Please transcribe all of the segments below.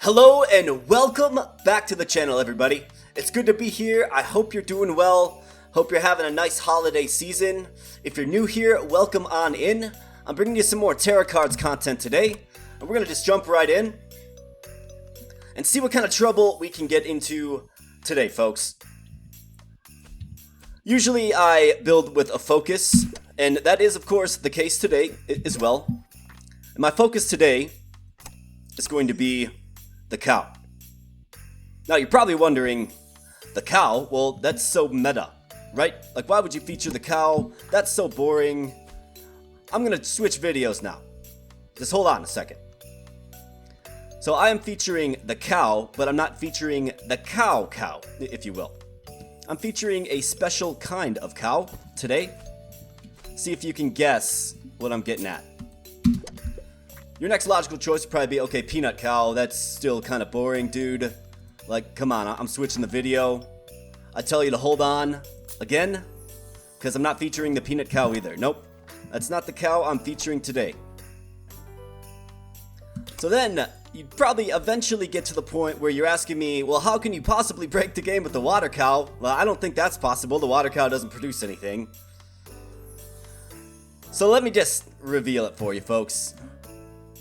Hello and welcome back to the channel, everybody. It's good to be here. I hope you're doing well. Hope you're having a nice holiday season. If you're new here, welcome on in. I'm bringing you some more Terracards content today, and we're gonna just jump right in and see what kind of trouble we can get into today, folks. Usually I build with a focus, and that is of course the case today as well. And my focus today is going to be the cow. Now you're probably wondering, the cow? Well, that's so meta, right? Like, why would you feature the cow? That's so boring. I'm gonna switch videos now. Just hold on a second. So I am featuring the cow, but I'm not featuring the cow, if you will. I'm featuring a special kind of cow today. See if you can guess what I'm getting at. Your next logical choice would probably be, okay, peanut cow, that's still kind of boring, dude. Like, come on, I'm switching the video. I tell you to hold on again, because I'm not featuring the peanut cow either. Nope, that's not the cow I'm featuring today. So then, you'd probably eventually get to the point where you're asking me, well, how can you possibly break the game with the water cow? Well, I don't think that's possible. The water cow doesn't produce anything. So let me just reveal it for you, folks.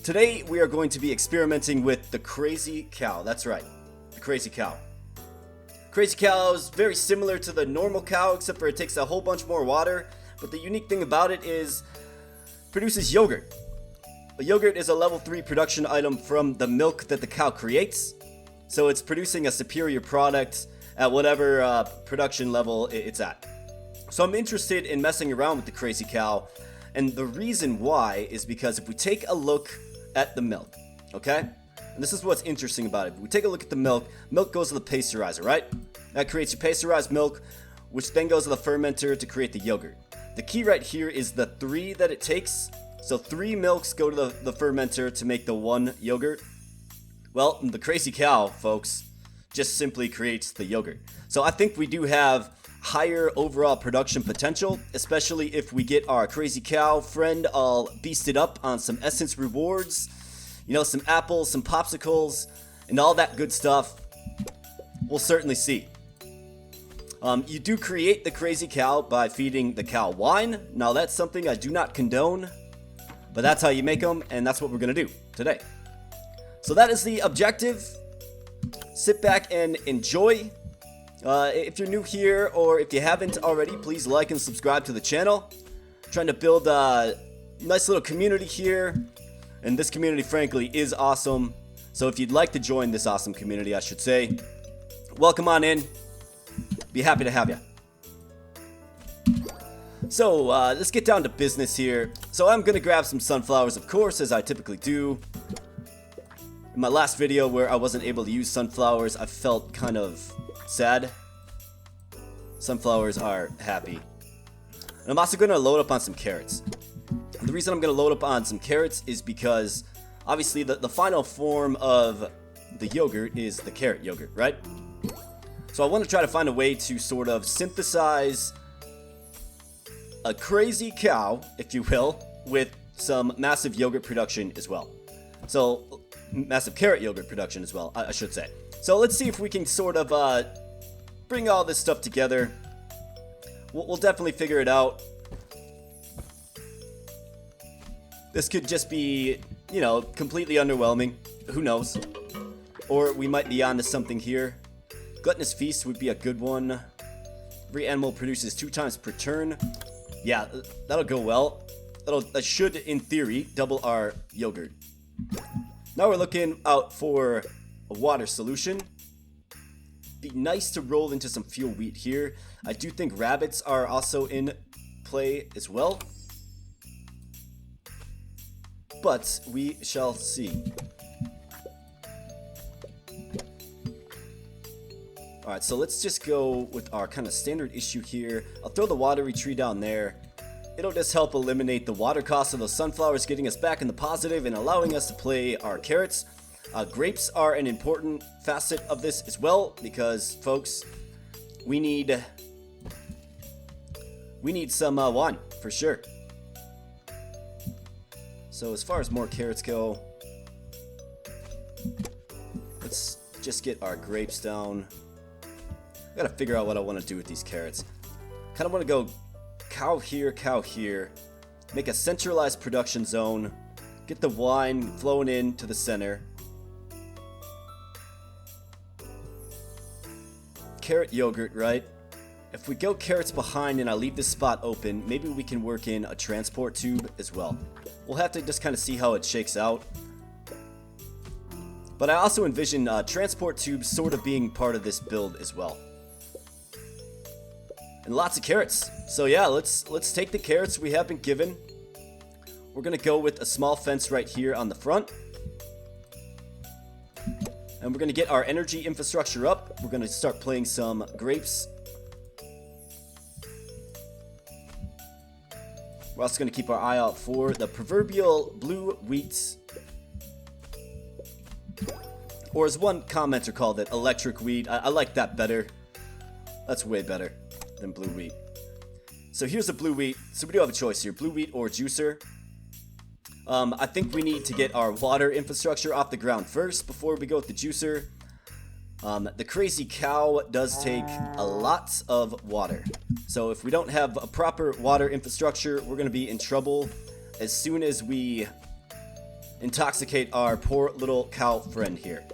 Today we are going to be experimenting with the crazy cow. That's right, the crazy cow. Crazy cow is very similar to the normal cow, except for it takes a whole bunch more water. But the unique thing about it is it produces yogurt. A yogurt is a level 3 production item from the milk that the cow creates. So it's producing a superior product at whatever production level it's at. So I'm interested in messing around with the crazy cow. And the reason why is because if we take a look at the milk, okay? And this is what's interesting about it. If we take a look at the milk, milk goes to the pasteurizer, right? That creates your pasteurized milk, which then goes to the fermenter to create the yogurt. The key right here is the 3 that it takes. So 3 milks go to the fermenter to make the 1 yogurt. Well, the crazy cow, folks, just simply creates the yogurt. So I think we do have higher overall production potential, especially if we get our crazy cow friend all beasted up on some essence rewards, you know, some apples, some popsicles, and all that good stuff. We'll certainly see. You do create the crazy cow by feeding the cow wine. Now that's something I do not condone, but that's how you make them, and that's what we're gonna do today. So that is the objective. Sit back and enjoy. If you're new here, or if you haven't already, please like and subscribe to the channel. I'm trying to build a nice little community here, and this community frankly is awesome. So if you'd like to join this awesome community, I should say, welcome on in. Be happy to have you. So let's get down to business here. So I'm gonna grab some sunflowers, of course, as I typically do. In my last video where I wasn't able to use sunflowers, I felt kind of sad. Sunflowers are happy. And I'm also going to load up on some carrots. And the reason I'm going to load up on some carrots is because obviously the final form of the yogurt is the carrot yogurt, right? So I want to try to find a way to sort of synthesize a crazy cow, if you will, with some massive yogurt production as well. So massive carrot yogurt production as well, I should say. So let's see if we can sort of bring all this stuff together. We'll definitely figure it out. This could just be, you know, completely underwhelming. Who knows? Or we might be onto something here. Gluttonous Feast would be a good one. Every animal produces 2 times per turn. Yeah, that'll go well. That should, in theory, double our yogurt. Now we're looking out for a water solution. Be nice to roll into some fuel wheat here. I do think rabbits are also in play as well, but we shall see. Alright, so let's just go with our kind of standard issue here. I'll throw the watery tree down there. It'll just help eliminate the water cost of those sunflowers, getting us back in the positive and allowing us to play our carrots. Grapes are an important facet of this as well, because folks, we need some wine for sure. So as far as more carrots go, just get our grapes down. I gotta figure out what I want to do with these carrots. Kind of want to go cow here, make a centralized production zone, get the wine flowing in to the center. Carrot yogurt, right? If we go carrots behind and I leave this spot open, maybe we can work in a transport tube as well. We'll have to just kind of see how it shakes out. But I also envision transport tubes sort of being part of this build as well. And lots of carrots. So yeah, let's take the carrots we have been given. We're gonna go with a small fence right here on the front. And we're gonna get our energy infrastructure up. We're gonna start playing some grapes. We're also going to keep our eye out for the proverbial blue wheats. Or as one commenter called it, electric wheat. I like that better. That's way better than blue wheat. So here's the blue wheat. So we do have a choice here, blue wheat or juicer. I think we need to get our water infrastructure off the ground first before we go with the juicer. The crazy cow does take a lot of water. So if we don't have a proper water infrastructure, we're going to be in trouble as soon as we intoxicate our poor little cow friend here.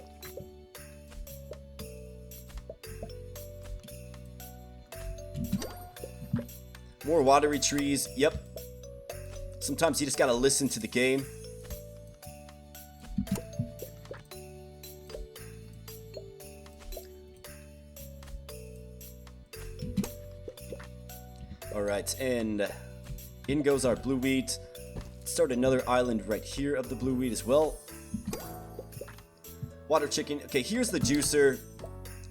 More watery trees, yep. Sometimes you just gotta listen to the game. Alright, and in goes our blue wheat. Start another island right here of the blue wheat as well. Water chicken. Okay, here's the juicer.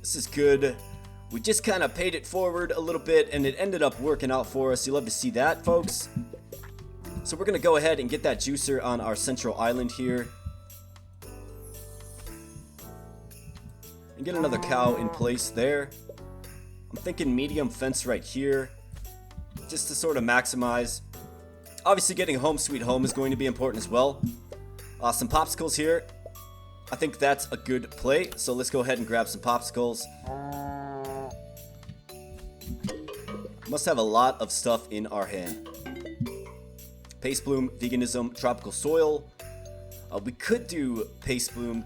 This is good. We just kind of paid it forward a little bit and it ended up working out for us. You love to see that, folks. So we're going to go ahead and get that juicer on our central island here. And get another cow in place there. I'm thinking medium fence right here, just to sort of maximize. Obviously getting home sweet home is going to be important as well. Some popsicles here. I think that's a good play, so let's go ahead and grab some popsicles. Must have a lot of stuff in our hand. Paste bloom, veganism, tropical soil. We could do paste bloom.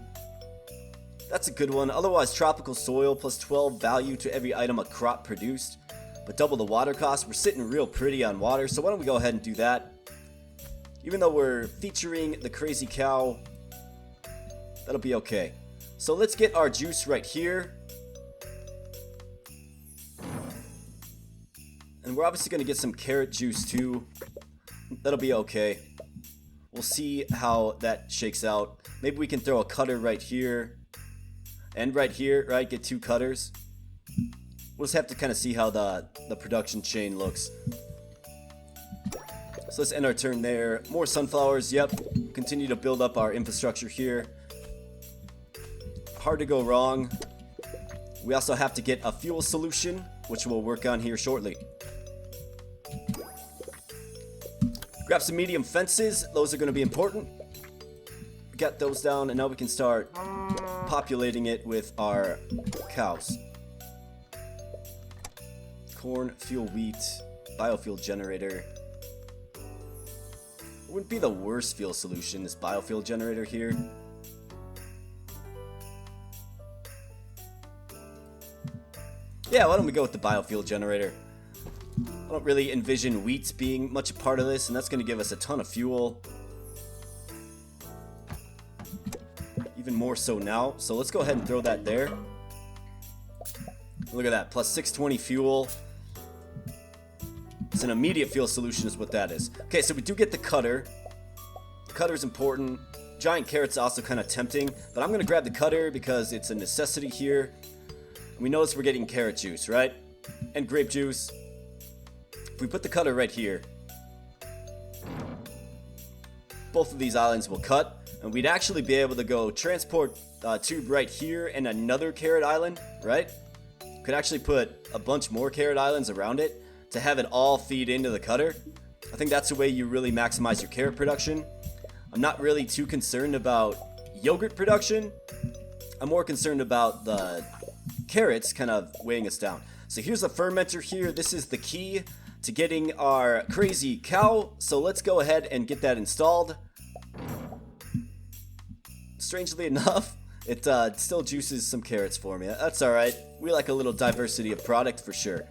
That's a good one. Otherwise, tropical soil plus 12 value to every item a crop produced, but double the water cost. We're sitting real pretty on water, so why don't we go ahead and do that? Even though we're featuring the crazy cow, that'll be okay. So let's get our juice right here. And we're obviously going to get some carrot juice too. That'll be okay. We'll see how that shakes out. Maybe we can throw a cutter right here. And right here, right? Get two cutters. We'll just have to kind of see how the production chain looks. So let's end our turn there. More sunflowers, yep. Continue to build up our infrastructure here. Hard to go wrong. We also have to get a fuel solution, which we'll work on here shortly. Grab some medium fences. Those are going to be important. Got those down, and now we can start populating it with our cows. Corn, fuel, wheat, biofuel generator. It wouldn't be the worst fuel solution, this biofuel generator here. Yeah, why don't we go with the biofuel generator? I don't really envision wheat being much a part of this, and that's going to give us a ton of fuel. Even more so now. So let's go ahead and throw that there. Look at that, plus 620 fuel. It's an immediate fuel solution is what that is. Okay, so we do get the cutter. The cutter is important. Giant carrot's also kind of tempting, but I'm going to grab the cutter because it's a necessity here. We notice we're getting carrot juice, right? And grape juice. If we put the cutter right here, both of these islands will cut, and we'd actually be able to go transport tube right here and another carrot island, right? Could actually put a bunch more carrot islands around it to have it all feed into the cutter. I think that's the way you really maximize your carrot production. I'm not really too concerned about yogurt production. I'm more concerned about the carrots kind of weighing us down. So here's a fermenter here. This is the key to getting our crazy cow. So let's go ahead and get that installed. Strangely enough, it still juices some carrots for me. That's alright. We like a little diversity of product for sure.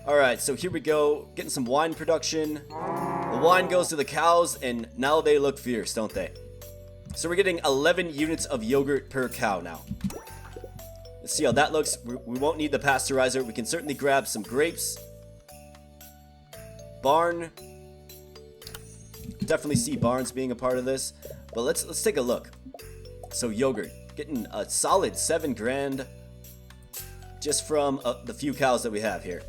Alright, so here we go. Getting some wine production. The wine goes to the cows, and now they look fierce, don't they? So we're getting 11 units of yogurt per cow now. Let's see how that looks. We won't need the pasteurizer. We can certainly grab some grapes. Barn. Definitely see barns being a part of this. But let's take a look. So yogurt. Getting a solid 7 grand just from the few cows that we have here.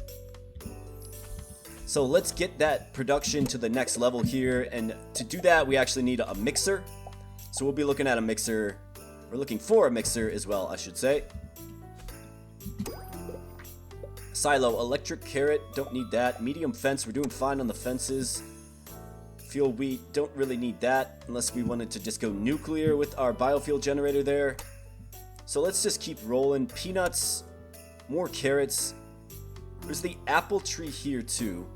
So let's get that production to the next level here. And to do that, we actually need a mixer. So we'll be looking at a mixer. We're looking for a mixer as well, I should say. Silo, electric carrot, don't need that. Medium fence, we're doing fine on the fences. Fuel wheat, don't really need that unless we wanted to just go nuclear with our biofuel generator there. So let's just keep rolling. Peanuts, more carrots. There's the apple tree here too,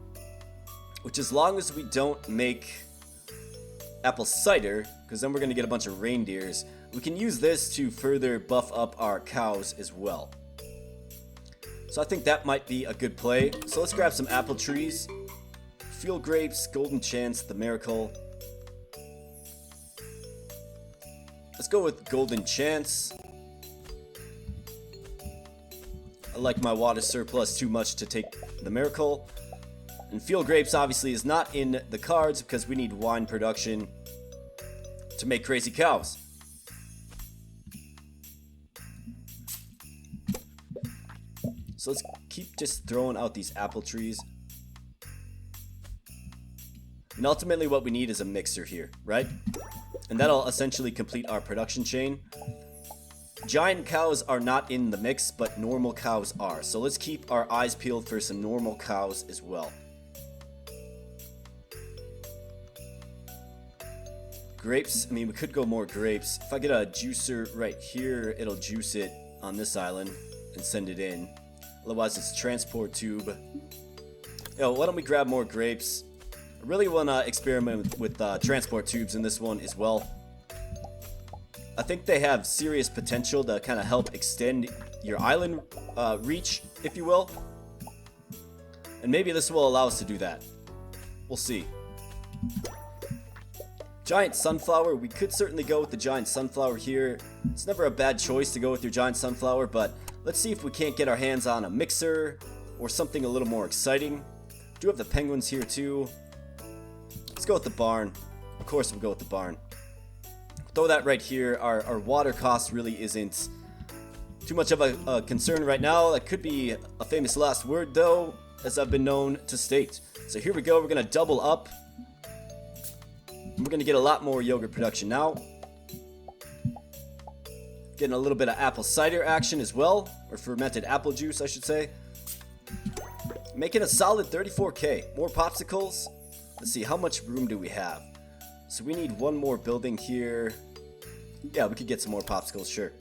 which as long as we don't make apple cider, because then we're going to get a bunch of reindeers, we can use this to further buff up our cows as well. So I think that might be a good play. So let's grab some apple trees. Field grapes, golden chance, the miracle. Let's go with golden chance. I like my water surplus too much to take the miracle. And field grapes obviously is not in the cards because we need wine production to make crazy cows. So let's keep just throwing out these apple trees. And ultimately what we need is a mixer here, right? And that'll essentially complete our production chain. Giant cows are not in the mix, but normal cows are. So let's keep our eyes peeled for some normal cows as well. Grapes, I mean, we could go more grapes. If I get a juicer right here, it'll juice it on this island and send it in. Otherwise, it's transport tube. Yo, why don't we grab more grapes? I really want to experiment with transport tubes in this one as well. I think they have serious potential to kind of help extend your island reach, if you will. And maybe this will allow us to do that. We'll see. Giant sunflower, we could certainly go with the giant sunflower here. It's never a bad choice to go with your giant sunflower, but let's see if we can't get our hands on a mixer or something a little more exciting. Do have the penguins here too. Let's go with the barn. Of course we'll go with the barn. Throw that right here. Our water cost really isn't too much of a concern right now. That could be a famous last word though, as I've been known to state. So here we go. We're going to double up. We're going to get a lot more yogurt production now. Getting a little bit of apple cider action as well. Or fermented apple juice, I should say. Making a solid 34k. More popsicles. Let's see, how much room do we have? So we need one more building here. Yeah, we could get some more popsicles, sure.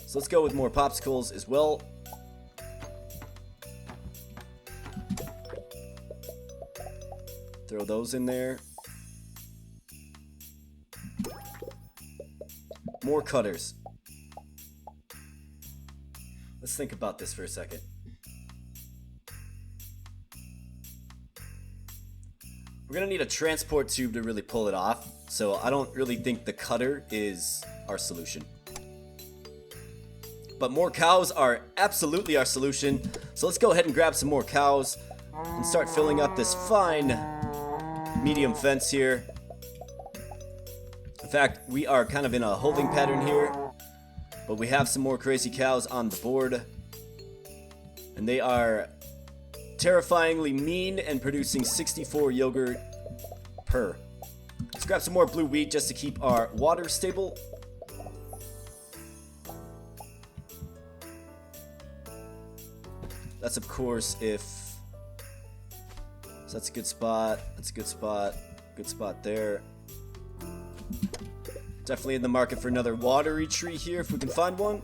So let's go with more popsicles as well. Throw those in there. More cutters. Let's think about this for a second. We're gonna need a transport tube to really pull it off, so I don't really think the cutter is our solution. But more cows are absolutely our solution, so let's go ahead and grab some more cows and start filling up this fine medium fence here. In fact, we are kind of in a holding pattern here, but we have some more crazy cows on the board, and they are terrifyingly mean and producing 64 yogurt per. Let's grab some more blue wheat just to keep our water stable. That's of course if... So that's a good spot. That's a good spot. Good spot there. Definitely in the market for another watery tree here if we can find one.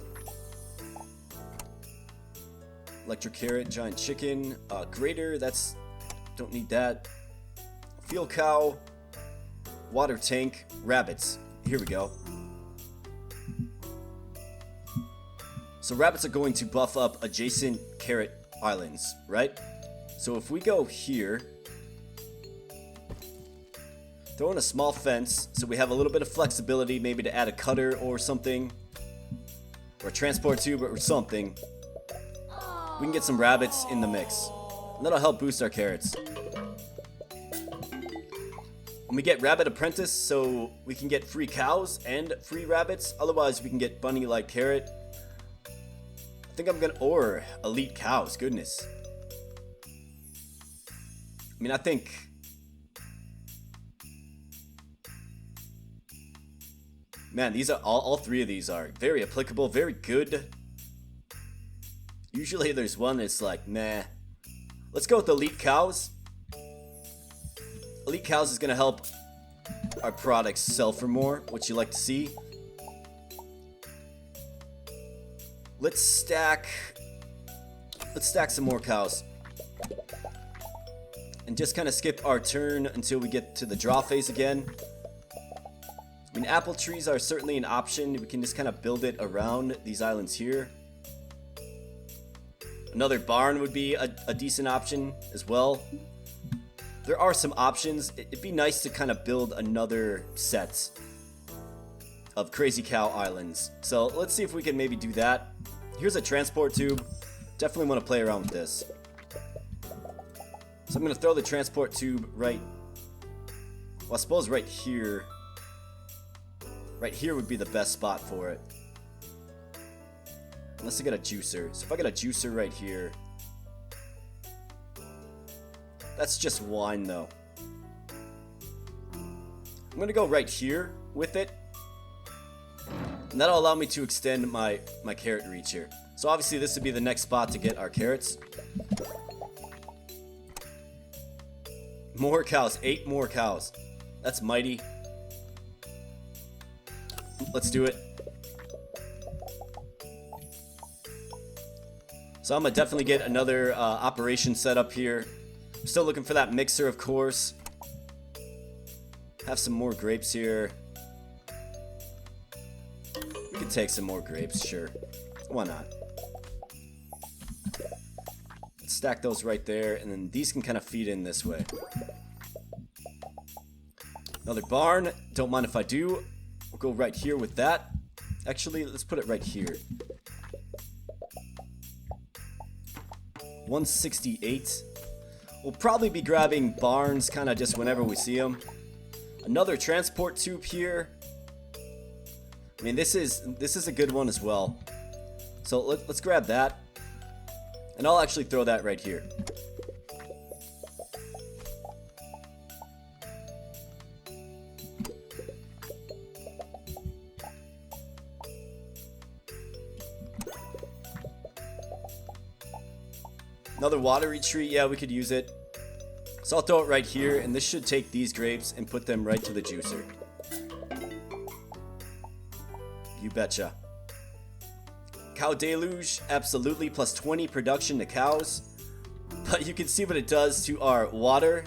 Electric carrot, giant chicken, grater, that's, don't need that. Field cow, water tank, rabbits. Here we go. So rabbits are going to buff up adjacent carrot islands, right? So if we go here, throw in a small fence so we have a little bit of flexibility, maybe to add a cutter or something, or a transport tube or something. We can get some rabbits in the mix, and that'll help boost our carrots. And we get rabbit apprentice, so we can get free cows and free rabbits. Otherwise, we can get bunny like carrot. I think I'm gonna, or elite cows. Goodness. I mean, I think. Man, these are all three of these are very applicable, very good. Usually there's one that's like, nah. Let's go with elite cows. Elite cows is going to help our products sell for more, which you like to see. Let's stack some more cows. And just kind of skip our turn until we get to the draw phase again. I mean, apple trees are certainly an option. We can just kind of build it around these islands here. Another barn would be a decent option as well. There are some options. It'd be nice to kind of build another set of Crazy Cow Islands. So let's see if we can maybe do that. Here's a transport tube. Definitely want to play around with this. So I'm going to throw the transport tube right, well, I suppose right here. Right here would be the best spot for it. Unless I get a juicer. So if I get a juicer right here. That's just wine though. I'm going to go right here with it. And that'll allow me to extend my carrot reach here. So obviously this would be the next spot to get our carrots. More cows. 8 more cows. That's mighty. Let's do it. So I'm gonna definitely get another operation set up here. I'm still looking for that mixer, of course. Have some more grapes here. We can take some more grapes, sure. Why not? Let's stack those right there, and then these can kind of feed in this way. Another barn. Don't mind if I do. We'll go right here with that. Actually, let's put it right here. 168. We'll probably be grabbing barns kind of just whenever we see them. Another transport tube here. I mean, this is a good one as well. So let's grab that. And I'll actually throw that right here. Another watery tree, yeah, we could use it. So I'll throw it right here, and this should take these grapes and put them right to the juicer. You betcha. Cow deluge, absolutely, plus 20 production to cows. But you can see what it does to our water.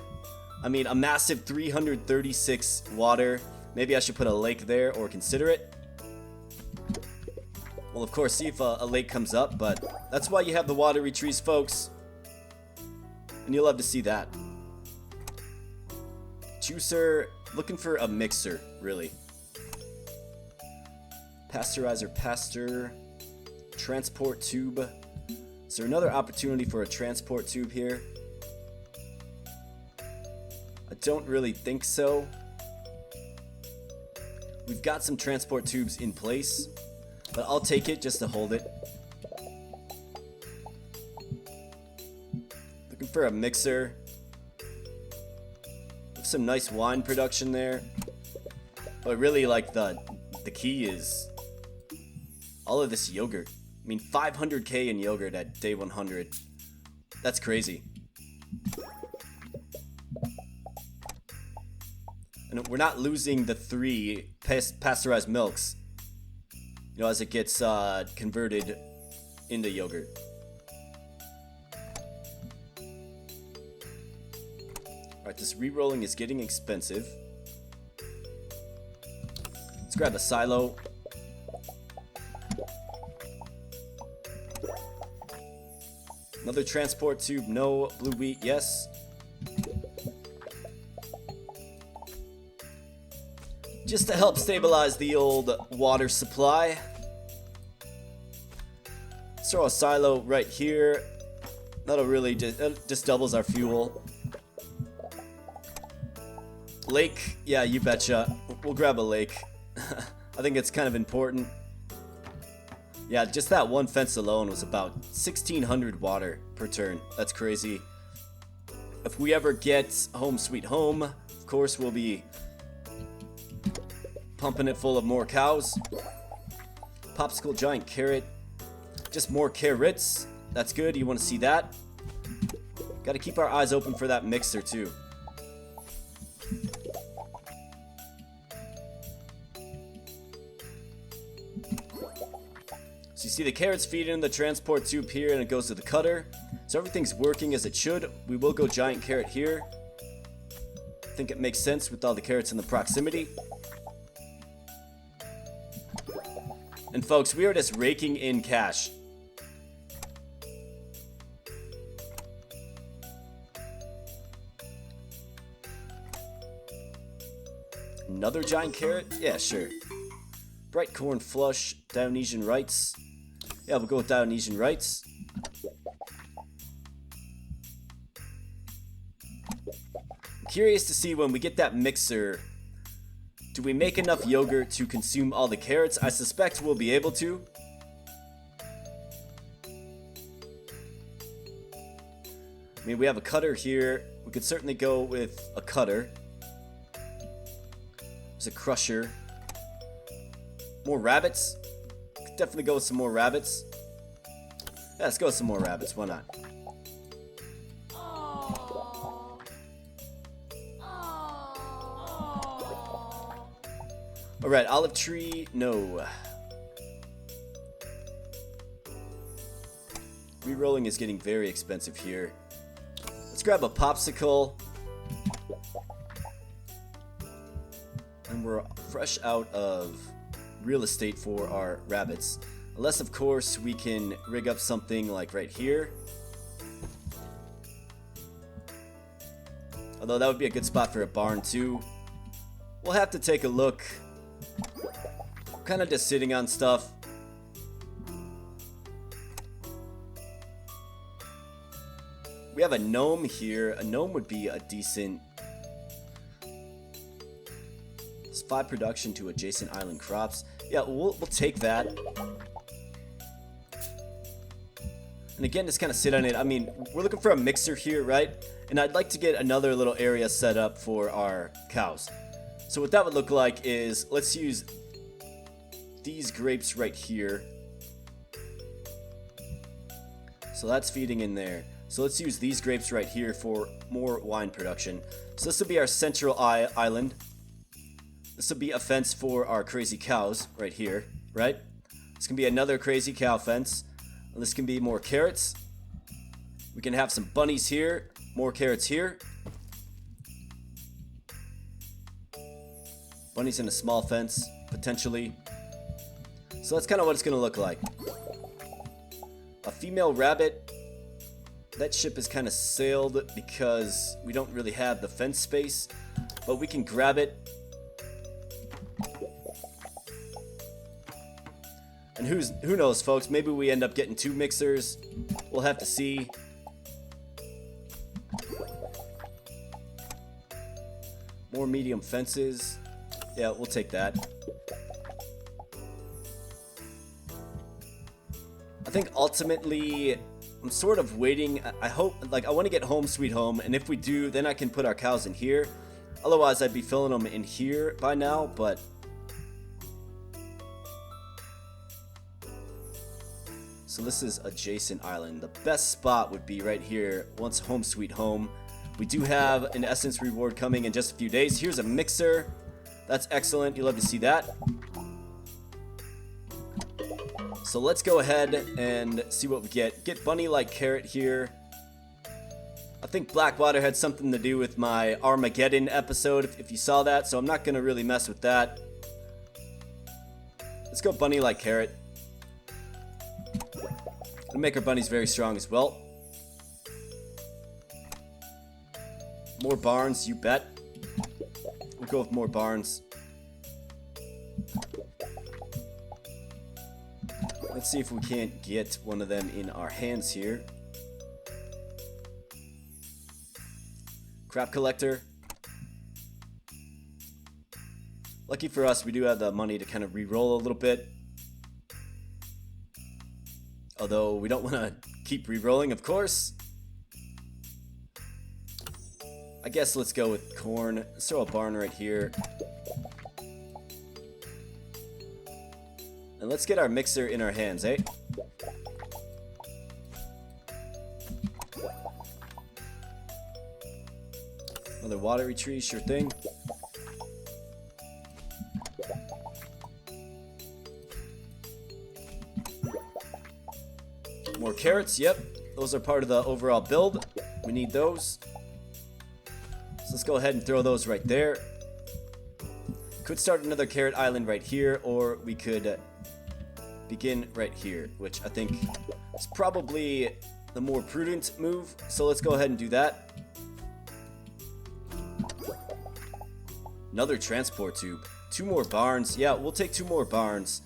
I mean, a massive 336 water. Maybe I should put a lake there or consider it. Well, of course, see if a lake comes up, but that's why you have the watery trees, folks. And you'll love to see that. Juicer, looking for a mixer, really. Pasteurizer, pasture, transport tube. Is there another opportunity for a transport tube here? I don't really think so. We've got some transport tubes in place, but I'll take it just to hold it. Looking for a mixer. With some nice wine production there. But really, like, the key is all of this yogurt. I mean, 500k in yogurt at day 100. That's crazy. And we're not losing the 3 pasteurized milks, you know, as it gets converted into yogurt. Alright, this re-rolling is getting expensive. Let's grab a silo. Another transport tube, no. Blue wheat, yes. Just to help stabilize the old water supply. Let's throw a silo right here. That'll really just doubles our fuel. Lake, yeah, you betcha. We'll grab a lake. I think it's kind of important. Yeah, just that one fence alone was about 1,600 water per turn. That's crazy. If we ever get home sweet home, of course we'll be pumping it full of more cows. Popsicle giant carrot. Just more carrots. That's good. You want to see that? Got to keep our eyes open for that mixer too. So you see the carrots feed in the transport tube here and it goes to the cutter. So everything's working as it should. We will go giant carrot here. I think it makes sense with all the carrots in the proximity. And folks, we are just raking in cash. Another giant carrot? Yeah, sure. Bright corn flush, Dionysian rites. Yeah, we'll go with Dionysian rites. I'm curious to see when we get that mixer, do we make enough yogurt to consume all the carrots? I suspect we'll be able to. I mean, we have a cutter here. We could certainly go with a cutter. There's a crusher. More rabbits? Could definitely go with some more rabbits. Yeah, let's go with some more rabbits. Why not? Alright, olive tree, no. Rerolling is getting very expensive here. Let's grab a popsicle. And we're fresh out of real estate for our rabbits. Unless, of course, we can rig up something like right here. Although that would be a good spot for a barn too. We'll have to take a look. Kind of just sitting on stuff. We have a gnome here. A gnome would be a decent. It's 5 production to adjacent island crops. Yeah, we'll take that. And again, just kind of sit on it. I mean, we're looking for a mixer here, right? And I'd like to get another little area set up for our cows. So what that would look like is, let's use these grapes right here. So that's feeding in there. So let's use these grapes right here for more wine production. So this will be our central island. This will be a fence for our crazy cows right here, right? This can be another crazy cow fence. And this can be more carrots. We can have some bunnies here, more carrots here. Bunnies in a small fence, potentially. So that's kind of what it's going to look like. A female rabbit. That ship is kind of sailed because we don't really have the fence space. But we can grab it. And who knows, folks? Maybe we end up getting 2 mixers. We'll have to see. More medium fences. Yeah, we'll take that. I think ultimately, I'm sort of waiting. I hope, like, I want to get home sweet home. And if we do, then I can put our cows in here. Otherwise, I'd be filling them in here by now, but... So this is adjacent island. The best spot would be right here once home sweet home. We do have an essence reward coming in just a few days. Here's a mixer. That's excellent. You love to see that. So let's go ahead and see what we get. Get bunny like carrot here. I think Blackwater had something to do with my Armageddon episode, if you saw that, so I'm not going to really mess with that. Let's go bunny like carrot. It'll make our bunnies very strong as well. More barns, you bet. We'll go with more barns. Let's see if we can't get one of them in our hands here. Crap collector. Lucky for us, we do have the money to kind of re-roll a little bit. Although we don't want to keep re-rolling, of course. I guess let's go with corn. Let's throw a barn right here. And let's get our mixer in our hands, eh? Another watery tree, sure thing. More carrots, yep. Those are part of the overall build. We need those. So let's go ahead and throw those right there. Could start another carrot island right here, or we could begin right here, which I think is probably the more prudent move. So let's go ahead and do that. Another transport tube. 2 more barns. Yeah, we'll take 2 more barns.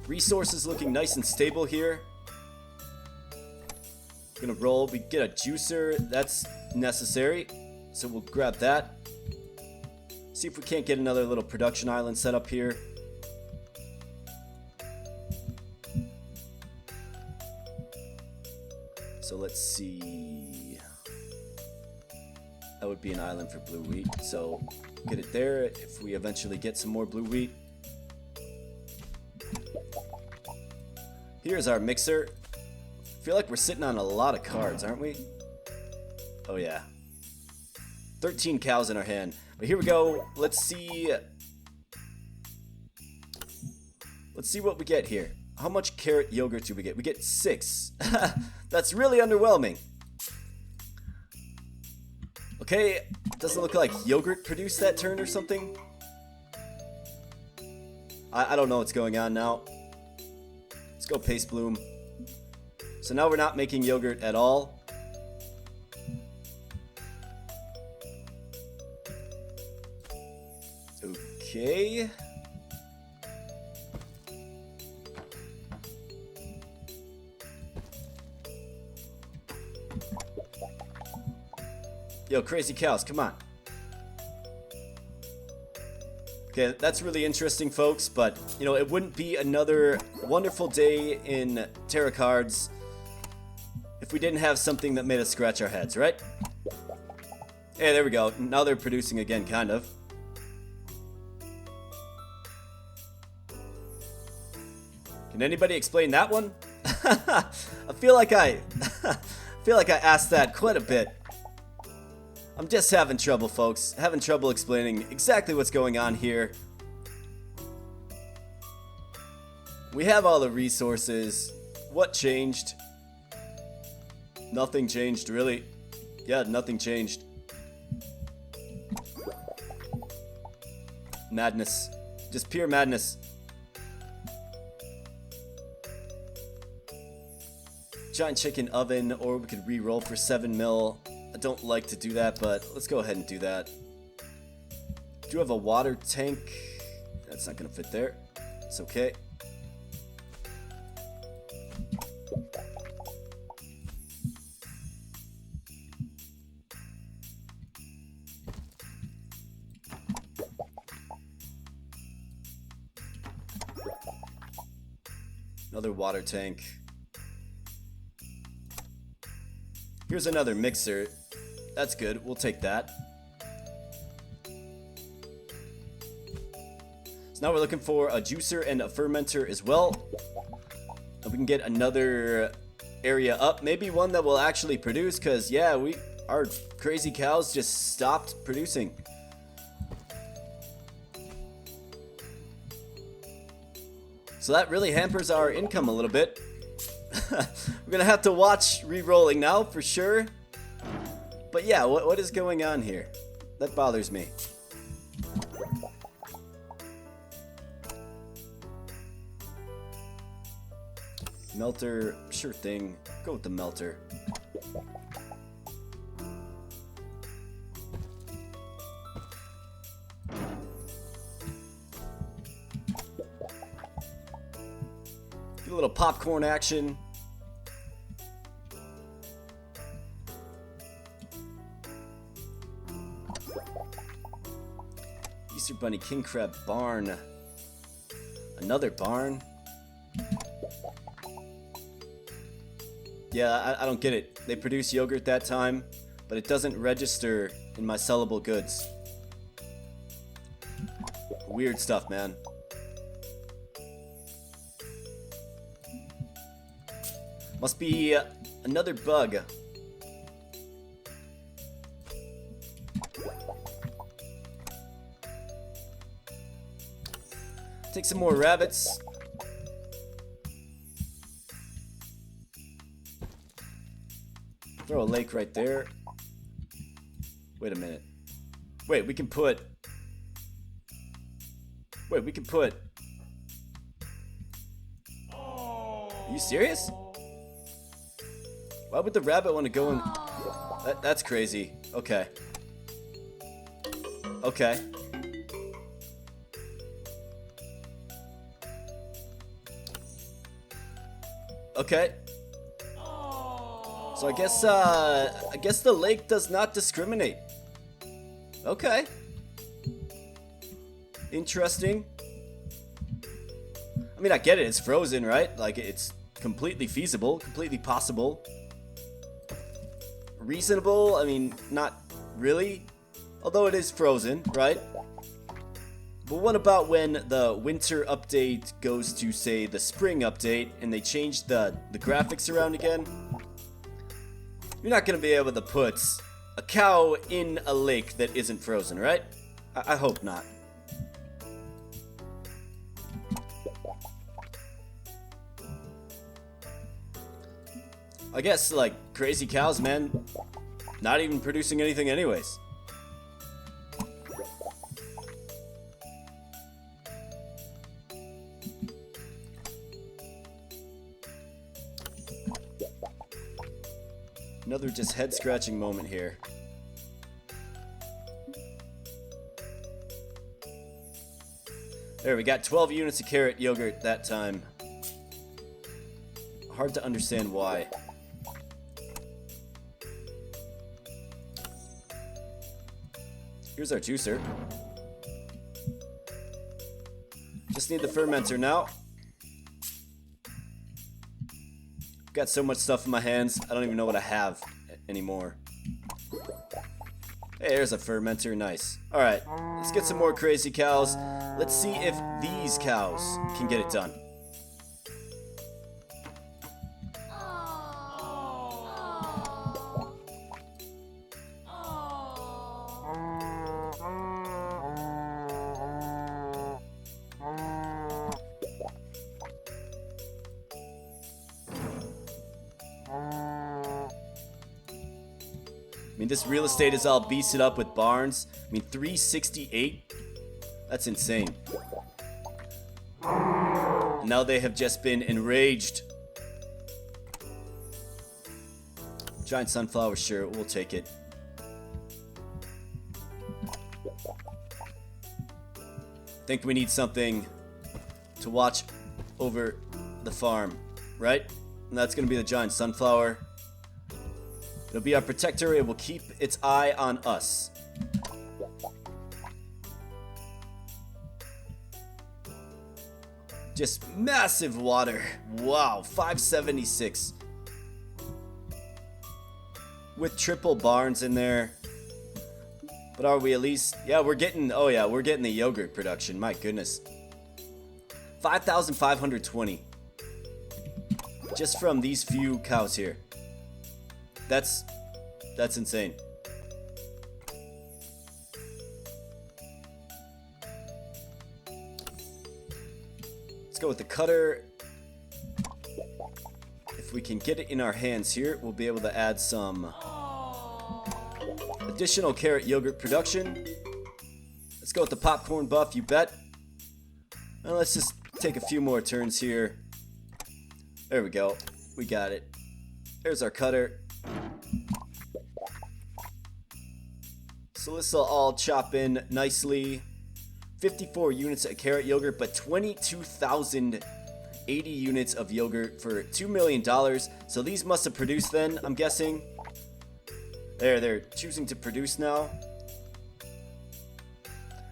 Resources looking nice and stable here. Gonna roll. We get a juicer. That's necessary. So we'll grab that. See if we can't get another little production island set up here. So let's see. That would be an island for blue wheat. So get it there if we eventually get some more blue wheat. Here's our mixer. I feel like we're sitting on a lot of cards, aren't we? Oh yeah. 13 cows in our hand. But here we go. Let's see. Let's see what we get here. How much carrot yogurt do we get? We get 6. That's really underwhelming. Okay, doesn't look like yogurt produced that turn or something. I don't know what's going on now. Let's go paste bloom. So now we're not making yogurt at all. Okay. Yo, crazy cows, come on. Okay, that's really interesting, folks, but, you know, it wouldn't be another wonderful day in Terracards if we didn't have something that made us scratch our heads, right? Hey, there we go. Now they're producing again, kind of. Can anybody explain that one? I feel like I asked that quite a bit. I'm just having trouble, folks. Having trouble explaining exactly what's going on here. We have all the resources. What changed? Nothing changed, really. Yeah, nothing changed. Madness. Just pure madness. Giant chicken oven, or we could re-roll for 7 mil. I don't like to do that, but let's go ahead and do that. Do you have a water tank? That's not gonna fit there. It's okay. Another water tank. Here's another mixer. That's good. We'll take that. now we're looking for a juicer and a fermenter as well. And we can get another area up, maybe one that will actually produce, because yeah, our crazy cows just stopped producing. So that really hampers our income a little bit. We're gonna have to watch re-rolling now for sure. But yeah, what is going on here? That bothers me. Melter, sure thing. Go with the melter. Get a little popcorn action. Easter Bunny King Crab barn. Another barn? Yeah, I don't get it. They produce yogurt that time, but it doesn't register in my sellable goods. Weird stuff, man. Must be another bug. Take some more rabbits. Throw a lake right there. Wait a minute. Wait, we can put... Are you serious? Why would the rabbit want to go in... That's crazy. Okay. Okay. Okay. So I guess the lake does not discriminate. Okay. Interesting. I mean, I get it. It's frozen, right? Like, it's completely feasible, completely possible. Reasonable? I mean, not really. Although it is frozen, right? But what about when the winter update goes to, say, the spring update, and they change the graphics around again? You're not going to be able to put a cow in a lake that isn't frozen, right? I hope not. I guess, like, crazy cows, man, not even producing anything anyways. Another just head-scratching moment here. There, we got 12 units of carrot yogurt that time. Hard to understand why. Here's our juicer. Just need the fermenter now. Got so much stuff in my hands, I don't even know what I have anymore. Hey, there's a fermenter, nice. Alright, let's get some more crazy cows. Let's see if these cows can get it done. I mean, this real estate is all beasted up with barns. I mean, 368? That's insane. And now they have just been enraged. Giant sunflower, sure, we'll take it. Think we need something to watch over the farm, right? And that's gonna be the giant sunflower. It'll be our protector. It will keep its eye on us. Just massive water. Wow, 576. With triple barns in there. But are we at least... Yeah, we're getting... Oh yeah, we're getting the yogurt production. My goodness. 5,520. Just from these few cows here. That's insane. Let's go with the cutter. If we can get it in our hands here, we'll be able to add some additional carrot yogurt production. Let's go with the popcorn buff, you bet. And let's just take a few more turns here. There we go. We got it. There's our cutter. So this will all chop in nicely. 54 units of carrot yogurt, but 22,080 units of yogurt for $2 million. So these must have produced then, I'm guessing. They're choosing to produce now.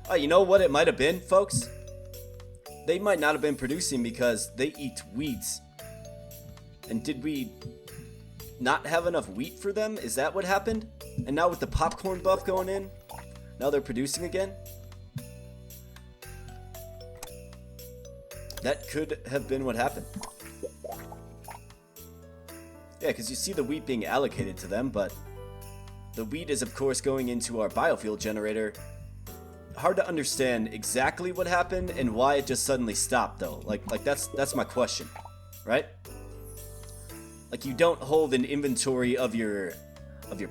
Oh, you know what it might have been, folks? They might not have been producing because they eat weeds. And did we not have enough wheat for them? Is that what happened? And now with the popcorn buff going in, now they're producing again? That could have been what happened. Yeah, because you see the wheat being allocated to them, but the wheat is of course going into our biofuel generator. Hard to understand exactly what happened and why it just suddenly stopped though. Like that's my question, right? Like you don't hold an inventory of your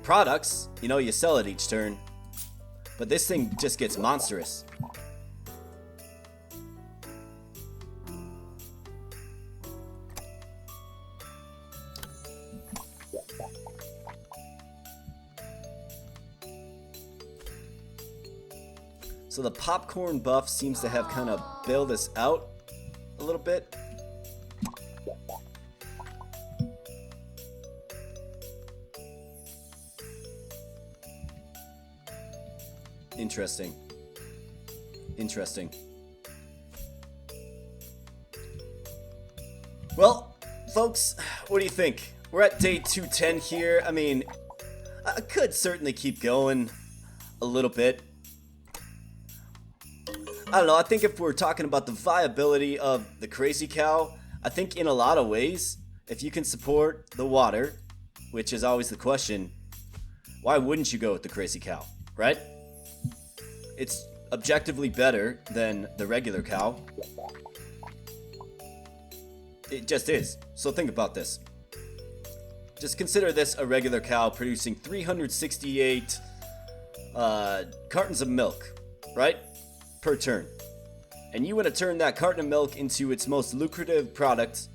products, you know, you sell it each turn. But this thing just gets monstrous. So the popcorn buff seems to have kind of bailed us out a little bit. Interesting. Interesting. Well, folks, what do you think? We're at day 210 here. I mean, I could certainly keep going a little bit. I don't know, I think if we're talking about the viability of the Crazy Cow, I think in a lot of ways, if you can support the water, which is always the question, why wouldn't you go with the Crazy Cow, right? It's objectively better than the regular cow. It just is. So think about this. Just consider this a regular cow producing 368 cartons of milk, right? Per turn. And you want to turn that carton of milk into its most lucrative product,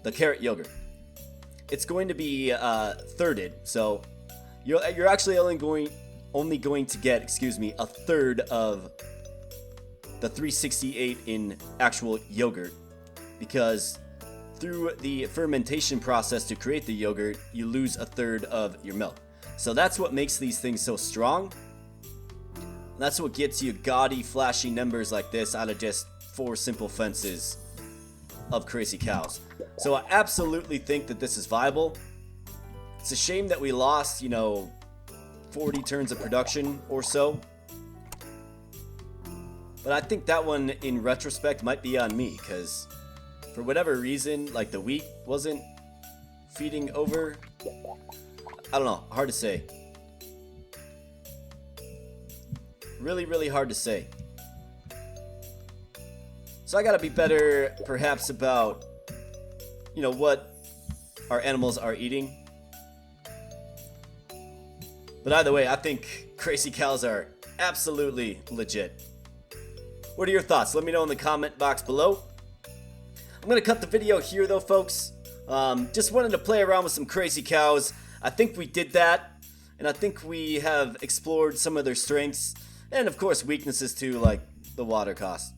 the carrot yogurt. It's going to be thirded, so you're actually only going to get, a third of the 368 in actual yogurt, because through the fermentation process to create the yogurt, you lose a third of your milk. So that's what makes these things so strong. That's what gets you gaudy, flashy numbers like this out of just 4 simple fences of Crazy Cows. So I absolutely think that this is viable. It's a shame that we lost, 40 turns of production or so. But I think that one, in retrospect, might be on me, because for whatever reason, like the wheat wasn't feeding over. I don't know, hard to say. Really, really hard to say. So I gotta be better, perhaps, about, what our animals are eating. But either way, I think Crazy Cows are absolutely legit. What are your thoughts? Let me know in the comment box below. I'm gonna cut the video here though, folks. Just wanted to play around with some Crazy Cows. I think we did that, and I think we have explored some of their strengths. And of course weaknesses too, like the water cost.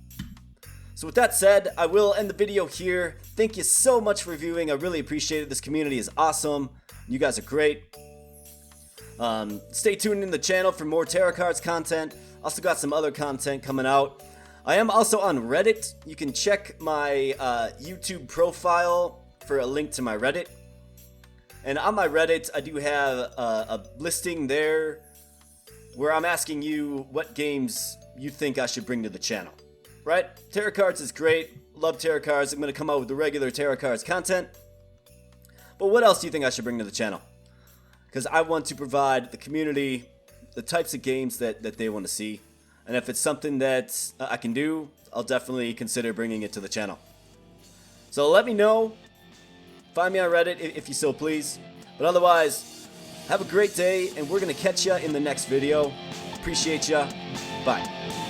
So with that said, I will end the video here. Thank you so much for viewing. I really appreciate it. This community is awesome. You guys are great. Stay tuned in the channel for more Terracards content. Also got some other content coming out. I am also on Reddit. You can check my YouTube profile for a link to my Reddit. And on my Reddit, I do have a listing there where I'm asking you what games you think I should bring to the channel, right? Terracards is great. love Terracards. I'm going to come out with the regular Terracards content. But what else do you think I should bring to the channel? Because I want to provide the community the types of games that they want to see. And if it's something that I can do, I'll definitely consider bringing it to the channel. So let me know. Find me on Reddit if you so please. But otherwise, have a great day, and we're going to catch ya in the next video. Appreciate ya. Bye.